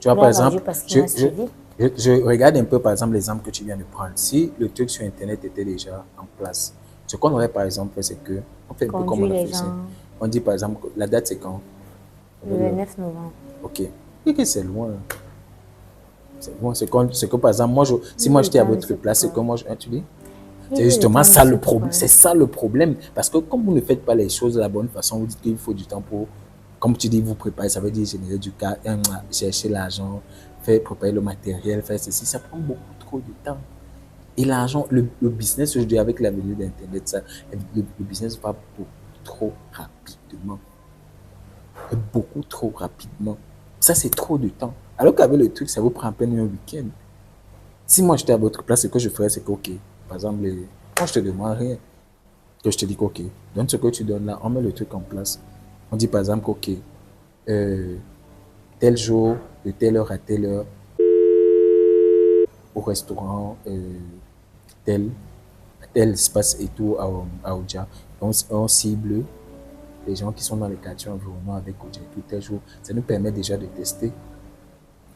Tu vois, Il par a exemple, vendu parce qu'il m'a suivi. je regarde un peu, par exemple, l'exemple que tu viens de prendre. Si le truc sur Internet était déjà en place, ce qu'on aurait, par exemple, fait, c'est que, on fait un peu comme Conduit on a les fait ici. gens On dit, par exemple, la date, c'est quand? le 29 novembre. Ok. Et que c'est loin. C'est loin. C'est que, par exemple, si Il moi est le j'étais à temps de votre se place, c'est que prendre. moi, tu dis? Il C'est est le justement temps de ça se le problème. prendre. C'est ça le problème. Parce que comme vous ne faites pas les choses de la bonne façon, vous dites qu'il faut du temps pour, comme tu dis, vous préparer, ça veut dire générer du cas, chercher l'argent, faire préparer le matériel, faire ceci, ça prend beaucoup trop de temps. Et l'argent, le business aujourd'hui avec la venue d'Internet, le business va beaucoup trop rapidement. Beaucoup trop rapidement. Ça, c'est trop de temps. Alors qu'avec le truc, ça vous prend à peine un week-end. Si moi j'étais à votre place, ce que je ferais, c'est que, ok, par exemple, moi je te demande rien. Que je te dis que, ok, donne ce que tu donnes là, on met le truc en place. On dit par exemple, ok, tel jour, de telle heure à telle heure, au restaurant, tel, tel espace et tout à Oja. On cible les gens qui sont dans les quartiers environnants avec Oja et tout tel jour. Ça nous permet déjà de tester.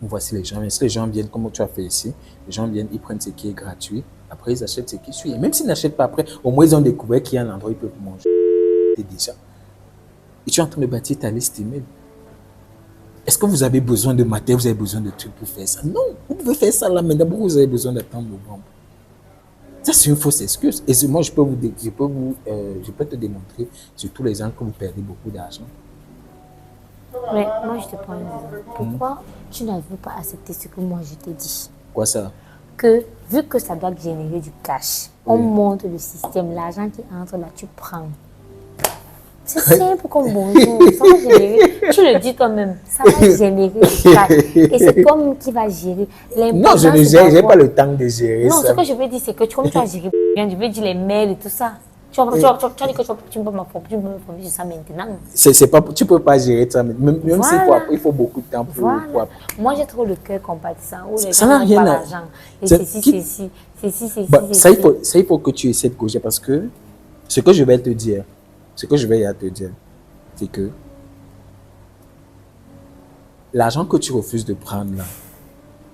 Voici les gens. Et si les gens viennent comme tu as fait ici, les gens viennent, ils prennent ce qui est gratuit. Après, ils achètent ce qui suit. Et même s'ils n'achètent pas après, au moins ils ont découvert qu'il y a un endroit où ils peuvent manger déjà. Et tu es en train de bâtir ta liste email. Est-ce que vous avez besoin de matériel, vous avez besoin de trucs pour faire ça? Non, vous pouvez faire ça là, mais d'abord vous avez besoin d'attendre novembre. Ça, c'est une fausse excuse. Et moi, je peux te démontrer sur tous les ans que vous perdez beaucoup d'argent. Mais moi, je te prends un exemple. Pourquoi tu n'as pas accepté ce que moi je t'ai dit? Quoi ça? Que vu que ça doit générer du cash, on monte le système, l'argent qui entre là, tu prends. C'est simple comme bonjour, ça va générer, tu le dis toi-même, ça va générer du cash. Et c'est toi-même qui va gérer. Non, je ne gère, j'ai pas le temps de gérer non, ça. ce que je veux dire, c'est que comme tu as géré, je veux dire les mails et tout ça. Tu as dit que tu peux m'informer sur ça maintenant. Tu peux pas gérer ça, même Voilà. il faut beaucoup de temps pour Voilà. Moi, j'ai trop le cœur compatissant. Où les ça gens n'a n'ont rien pas à... l'argent. Et ceci. Ça, il faut que tu essaies de corriger parce que ce que je vais te dire, c'est que l'argent que tu refuses de prendre là,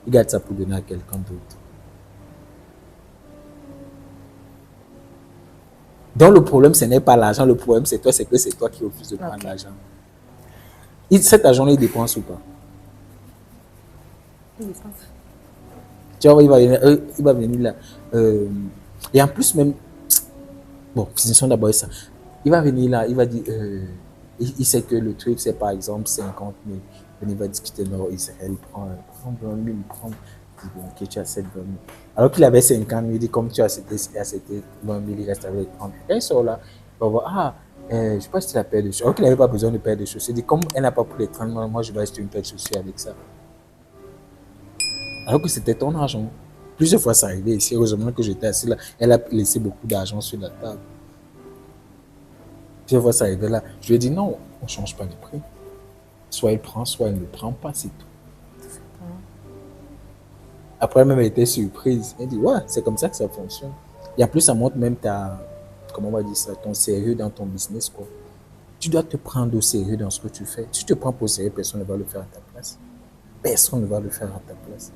garde ça pour donner à quelqu'un d'autre. Donc le problème, ce n'est pas l'argent, le problème c'est toi qui refuses de prendre l'argent. Cet argent, il dépense ou pas? Il dépense. Tu vois, il va venir là. Et en plus même, bon, finissons d'abord ça. Il va venir là, il va dire, il sait que le truc c'est par exemple 50 000. Il va discuter, non, Israël prend 20 000, il prend, il dit, bon, ok, tu acceptes 20 000. Alors qu'il avait 50 000, il dit, comme tu as accepté 20 000, il reste avec 30 000. Et il sort là, il va voir, je sais pas si c'est la paire de chaussures. Alors qu'il n'avait pas besoin de paire de chaussures. Il dit, comme elle n'a pas pris les 30 000, moi je vais acheter une paire de chaussures avec ça. Alors que c'était ton argent. Plusieurs fois, ça arrivait ici. Heureusement que j'étais assis là. Elle a laissé beaucoup d'argent sur la table. Plusieurs fois, ça arrivait là. Je lui ai dit non, on ne change pas les prix. Soit elle prend, soit elle ne prend pas, c'est tout. Après, même, elle était surprise. Elle dit, ouais, c'est comme ça que ça fonctionne. Et en plus, ça montre même comment on va dire ça, ton sérieux dans ton business, quoi. Tu dois te prendre au sérieux dans ce que tu fais. Si tu te prends pour sérieux, personne ne va le faire à ta place. Personne ne va le faire à ta place.